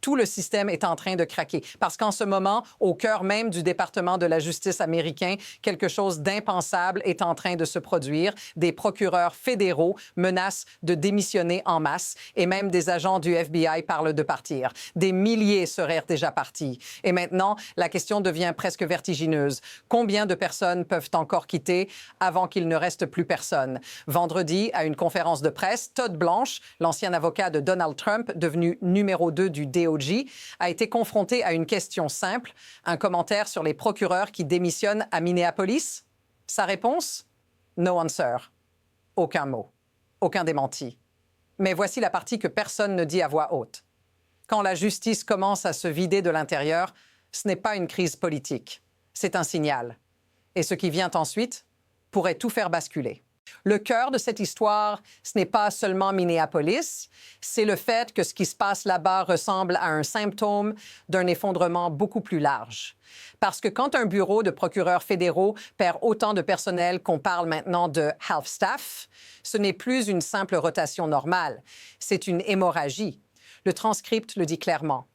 tout le système est en train de craquer. Parce qu'en ce moment, au cœur même du département de la justice américain, quelque chose d'impensable est en train de se produire. Des procureurs fédéraux menacent de démissionner en masse et même des agents du FBI parlent de partir. Des milliers seraient déjà partis. Et maintenant, la question devient presque vertigineuse. Combien de personnes peuvent encore quitter avant qu'il ne reste plus personne? Vendredi, à une conférence de presse, Todd Blanche, l'ancien avocat de Donald Trump, devenu numéro 2 du DOJ, a été confronté à une question simple, un commentaire sur les procureurs qui démissionnent à Minneapolis. Sa réponse? No answer. Aucun mot. Aucun démenti. Mais voici la partie que personne ne dit à voix haute. Quand la justice commence à se vider de l'intérieur, ce n'est pas une crise politique. C'est un signal. Et ce qui vient ensuite pourrait tout faire basculer. Le cœur de cette histoire, ce n'est pas seulement Minneapolis, c'est le fait que ce qui se passe là-bas ressemble à un symptôme d'un effondrement beaucoup plus large. Parce que quand un bureau de procureurs fédéraux perd autant de personnel qu'on parle maintenant de half staff, ce n'est plus une simple rotation normale, c'est une hémorragie. Le transcript le dit clairement.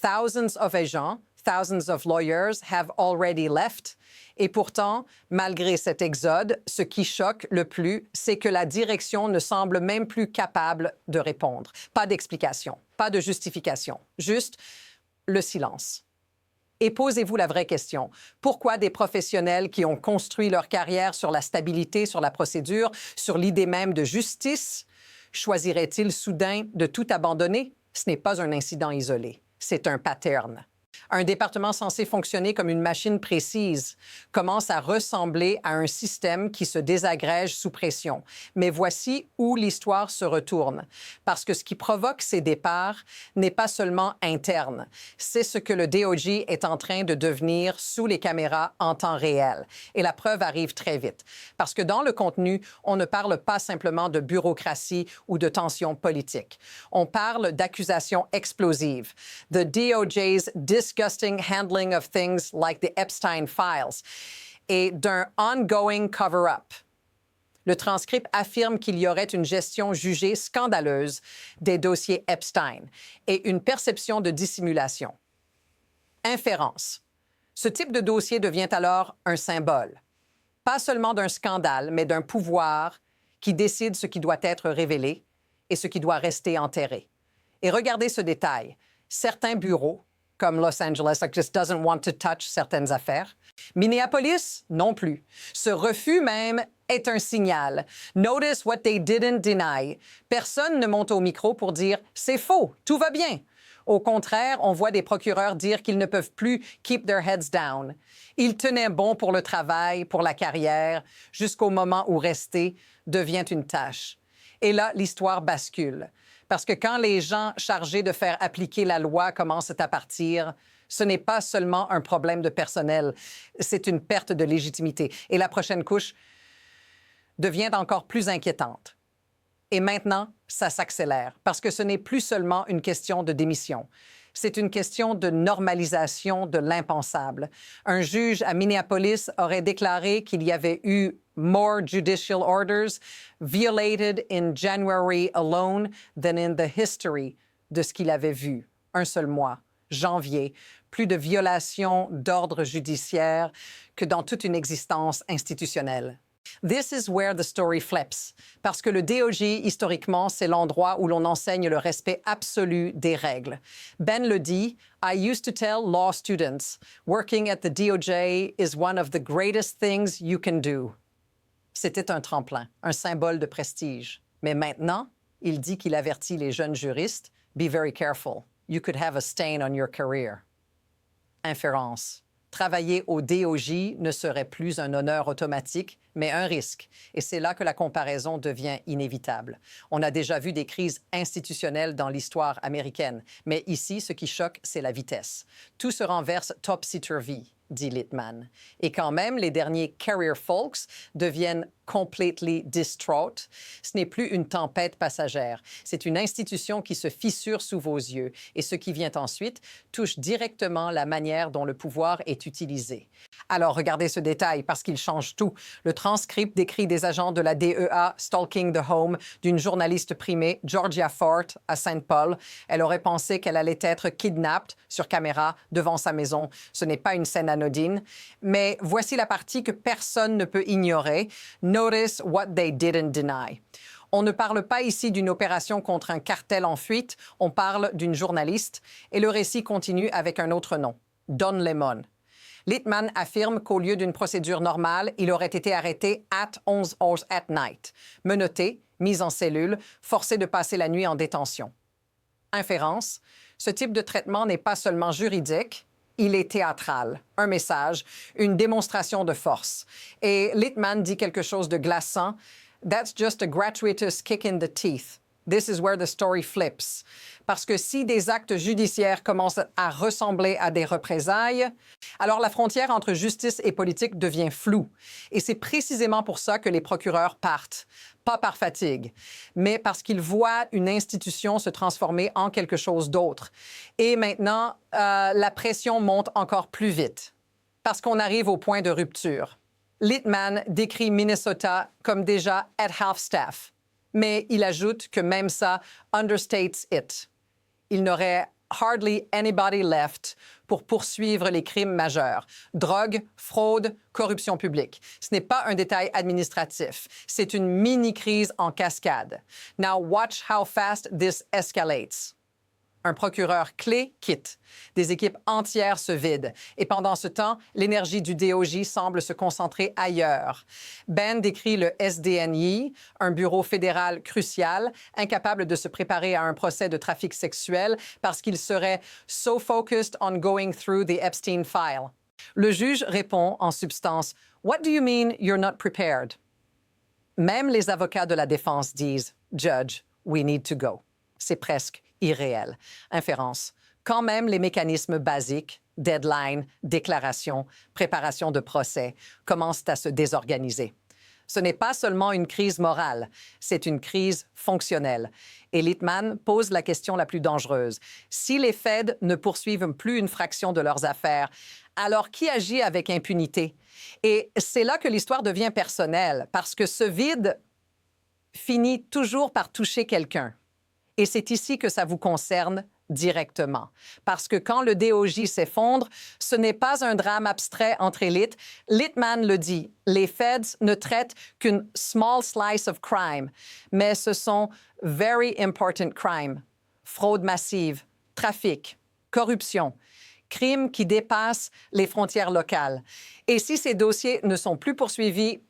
Thousands of agents, thousands of lawyers have already left. Et pourtant, malgré cet exode, ce qui choque le plus, c'est que la direction ne semble même plus capable de répondre. Pas d'explication, pas de justification, juste le silence. Et posez-vous la vraie question. Pourquoi des professionnels qui ont construit leur carrière sur la stabilité, sur la procédure, sur l'idée même de justice, choisiraient-ils soudain de tout abandonner? Ce n'est pas un incident isolé, c'est un pattern. Un département censé fonctionner comme une machine précise commence à ressembler à un système qui se désagrège sous pression. Mais voici où l'histoire se retourne. Parce que ce qui provoque ces départs n'est pas seulement interne. C'est ce que le DOJ est en train de devenir sous les caméras en temps réel. Et la preuve arrive très vite. Parce que dans le contenu, on ne parle pas simplement de bureaucratie ou de tensions politiques. On parle d'accusations explosives. The DOJ's disgusting handling of things like the Epstein files et d'un ongoing cover-up. Le transcript affirme qu'il y aurait une gestion jugée scandaleuse des dossiers Epstein et une perception de dissimulation. Inférence. Ce type de dossier devient alors un symbole, pas seulement d'un scandale, mais d'un pouvoir qui décide ce qui doit être révélé et ce qui doit rester enterré. Et regardez ce détail. Certains bureaux, comme Los Angeles, just doesn't want to touch certaines affaires. Minneapolis, non plus. Ce refus même est un signal. Notice what they didn't deny. Personne ne monte au micro pour dire « c'est faux, tout va bien ». Au contraire, on voit des procureurs dire qu'ils ne peuvent plus keep their heads down. Ils tenaient bon pour le travail, pour la carrière, jusqu'au moment où rester devient une tâche. Et là, l'histoire bascule. Parce que quand les gens chargés de faire appliquer la loi commencent à partir, ce n'est pas seulement un problème de personnel, c'est une perte de légitimité. Et la prochaine couche devient encore plus inquiétante. Et maintenant, ça s'accélère, parce que ce n'est plus seulement une question de démission. C'est une question de normalisation de l'impensable. Un juge à Minneapolis aurait déclaré qu'il y avait eu more judicial orders violated in January alone than in the history de ce qu'il avait vu. Un seul mois, janvier, plus de violations d'ordre judiciaire que dans toute une existence institutionnelle. This is where the story flips, parce que le DOJ, historiquement, c'est l'endroit où l'on enseigne le respect absolu des règles. Ben le dit, I used to tell law students, working at the DOJ is one of the greatest things you can do. C'était un tremplin, un symbole de prestige. Mais maintenant, il dit qu'il avertit les jeunes juristes, be very careful, you could have a stain on your career. Inférence. Travailler au DOJ ne serait plus un honneur automatique, mais un risque. Et c'est là que la comparaison devient inévitable. On a déjà vu des crises institutionnelles dans l'histoire américaine, mais ici, ce qui choque, c'est la vitesse. Tout se renverse topsy-turvy, dit Littman. Et quand même, les derniers career folks deviennent completely distraught. Ce n'est plus une tempête passagère. C'est une institution qui se fissure sous vos yeux. Et ce qui vient ensuite touche directement la manière dont le pouvoir est utilisé. Alors, regardez ce détail parce qu'il change tout. Le transcript décrit des agents de la DEA stalking the home d'une journaliste primée, Georgia Fort, à Saint Paul. Elle aurait pensé qu'elle allait être kidnappée sur caméra devant sa maison. Ce n'est pas une scène anodine. Mais voici la partie que personne ne peut ignorer. Notice what they didn't deny. On ne parle pas ici d'une opération contre un cartel en fuite, on parle d'une journaliste et le récit continue avec un autre nom, Don Lemon. Littman affirme qu'au lieu d'une procédure normale, il aurait été arrêté at 11 hours at night, menotté, mis en cellule, forcé de passer la nuit en détention. Inférence, ce type de traitement n'est pas seulement juridique, il est théâtral, un message, une démonstration de force. Et Littman dit quelque chose de glaçant. That's just a gratuitous kick in the teeth. This is where the story flips. Parce que si des actes judiciaires commencent à ressembler à des représailles, alors la frontière entre justice et politique devient floue. Et c'est précisément pour ça que les procureurs partent. Pas par fatigue, mais parce qu'ils voient une institution se transformer en quelque chose d'autre. Et maintenant, la pression monte encore plus vite, parce qu'on arrive au point de rupture. Littman décrit Minnesota comme déjà at half-staff, mais il ajoute que même ça understates it. Il n'aurait hardly anybody left pour poursuivre les crimes majeurs. Drogue, fraude, corruption publique. Ce n'est pas un détail administratif. C'est une mini-crise en cascade. Now watch how fast this escalates. Un procureur clé quitte. Des équipes entières se vident. Et pendant ce temps, l'énergie du DOJ semble se concentrer ailleurs. Ben décrit le SDNY, un bureau fédéral crucial, incapable de se préparer à un procès de trafic sexuel parce qu'il serait so focused on going through the Epstein file. Le juge répond en substance, « What do you mean you're not prepared? » Même les avocats de la défense disent, « Judge, we need to go. » C'est presque irréel. Inférence. Quand même les mécanismes basiques, deadline, déclaration, préparation de procès, commencent à se désorganiser. Ce n'est pas seulement une crise morale, c'est une crise fonctionnelle. Et Littman pose la question la plus dangereuse. Si les Feds ne poursuivent plus une fraction de leurs affaires, alors qui agit avec impunité? Et c'est là que l'histoire devient personnelle, parce que ce vide finit toujours par toucher quelqu'un. Et c'est ici que ça vous concerne directement. Parce que quand le DOJ s'effondre, ce n'est pas un drame abstrait entre élites. Littman le dit, les Feds ne traitent qu'une small slice of crime, mais ce sont very important crimes. Fraude massive, trafic, corruption, crimes qui dépassent les frontières locales. Et si ces dossiers ne sont plus poursuivis,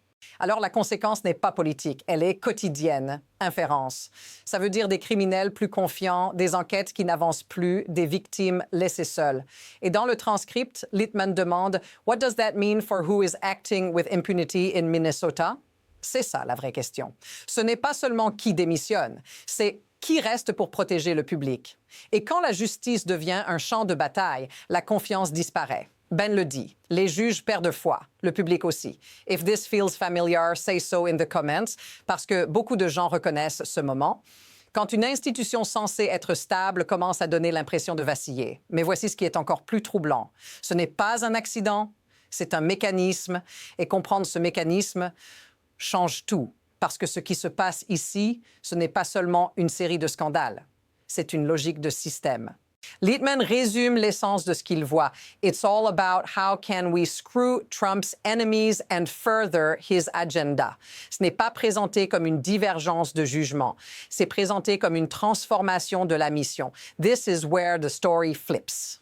alors la conséquence n'est pas politique, elle est quotidienne. Inférence. Ça veut dire des criminels plus confiants, des enquêtes qui n'avancent plus, des victimes laissées seules. Et dans le transcript, Littman demande « What does that mean for who is acting with impunity in Minnesota? » C'est ça la vraie question. Ce n'est pas seulement qui démissionne, c'est qui reste pour protéger le public. Et quand la justice devient un champ de bataille, la confiance disparaît. Ben le dit, les juges perdent foi, le public aussi. If this feels familiar, say so in the comments, parce que beaucoup de gens reconnaissent ce moment. Quand une institution censée être stable commence à donner l'impression de vaciller. Mais voici ce qui est encore plus troublant. Ce n'est pas un accident, c'est un mécanisme. Et comprendre ce mécanisme change tout. Parce que ce qui se passe ici, ce n'est pas seulement une série de scandales. C'est une logique de système. Littman résume l'essence de ce qu'il voit. It's all about how can we screw Trump's enemies and further his agenda. Ce n'est pas présenté comme une divergence de jugement. C'est présenté comme une transformation de la mission. This is where the story flips.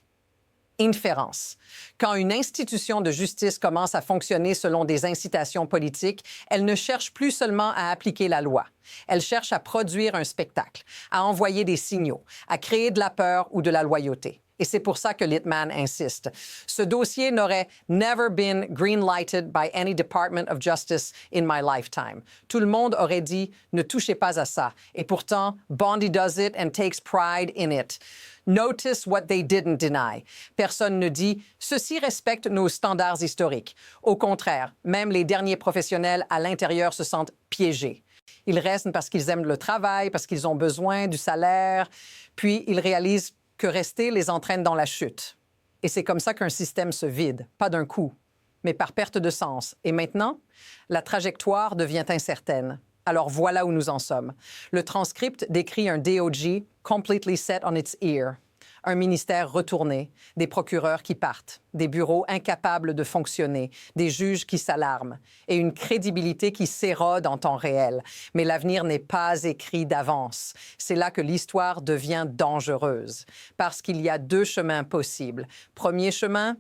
Inférence. Quand une institution de justice commence à fonctionner selon des incitations politiques, elle ne cherche plus seulement à appliquer la loi. Elle cherche à produire un spectacle, à envoyer des signaux, à créer de la peur ou de la loyauté. Et c'est pour ça que Littman insiste. Ce dossier n'aurait never been green-lighted by any Department of Justice in my lifetime. Tout le monde aurait dit « ne touchez pas à ça ». Et pourtant, Bondi does it and takes pride in it. Notice what they didn't deny. Personne ne dit « ceci respecte nos standards historiques ». Au contraire, même les derniers professionnels à l'intérieur se sentent piégés. Ils restent parce qu'ils aiment le travail, parce qu'ils ont besoin du salaire, puis ils réalisent que rester les entraîne dans la chute. Et c'est comme ça qu'un système se vide, pas d'un coup, mais par perte de sens. Et maintenant, la trajectoire devient incertaine. Alors voilà où nous en sommes. Le transcript décrit un DOJ completely set on its ear, un ministère retourné, des procureurs qui partent, des bureaux incapables de fonctionner, des juges qui s'alarment et une crédibilité qui s'érode en temps réel. Mais l'avenir n'est pas écrit d'avance. C'est là que l'histoire devient dangereuse, parce qu'il y a deux chemins possibles. Premier chemin,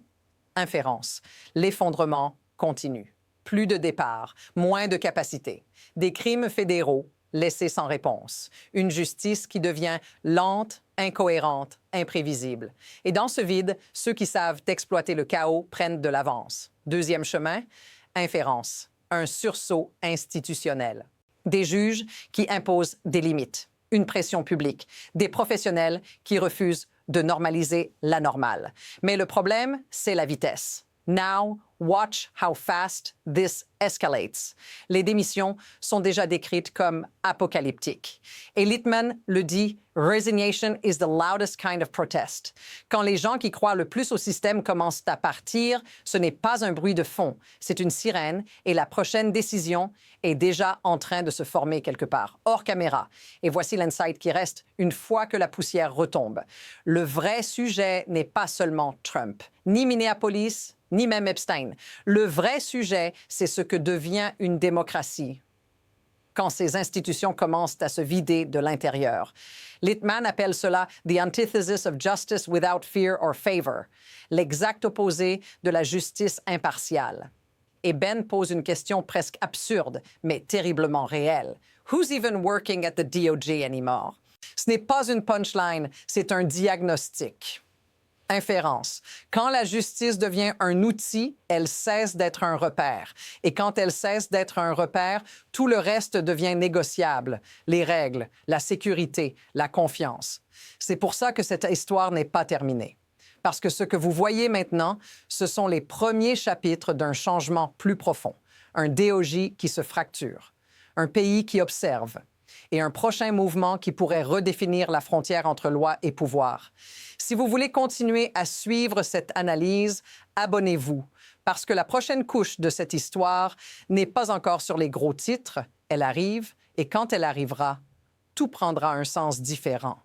inférence. L'effondrement continue. Plus de départ, moins de capacité. Des crimes fédéraux laissés sans réponse. Une justice qui devient lente, incohérente, imprévisible. Et dans ce vide, ceux qui savent exploiter le chaos prennent de l'avance. Deuxième chemin, inférence. Un sursaut institutionnel. Des juges qui imposent des limites. Une pression publique. Des professionnels qui refusent de normaliser l'anormal. Mais le problème, c'est la vitesse. Now, watch how fast this escalates. Les démissions sont déjà décrites comme apocalyptiques. Et Littman le dit, resignation is the loudest kind of protest. Quand les gens qui croient le plus au système commencent à partir, ce n'est pas un bruit de fond, c'est une sirène et la prochaine décision est déjà en train de se former quelque part, hors caméra. Et voici l'insight qui reste une fois que la poussière retombe. Le vrai sujet n'est pas seulement Trump, ni Minneapolis, ni même Epstein. Le vrai sujet, c'est ce que devient une démocratie quand ces institutions commencent à se vider de l'intérieur. Littman appelle cela « the antithesis of justice without fear or favor », l'exact opposé de la justice impartiale. Et Ben pose une question presque absurde, mais terriblement réelle. « Who's even working at the DOJ anymore ?» Ce n'est pas une punchline, c'est un diagnostic. Inférence. Quand la justice devient un outil, elle cesse d'être un repère. Et quand elle cesse d'être un repère, tout le reste devient négociable. Les règles, la sécurité, la confiance. C'est pour ça que cette histoire n'est pas terminée. Parce que ce que vous voyez maintenant, ce sont les premiers chapitres d'un changement plus profond. Un DOJ qui se fracture. Un pays qui observe. Et un prochain mouvement qui pourrait redéfinir la frontière entre loi et pouvoir. Si vous voulez continuer à suivre cette analyse, abonnez-vous, parce que la prochaine couche de cette histoire n'est pas encore sur les gros titres, elle arrive, et quand elle arrivera, tout prendra un sens différent.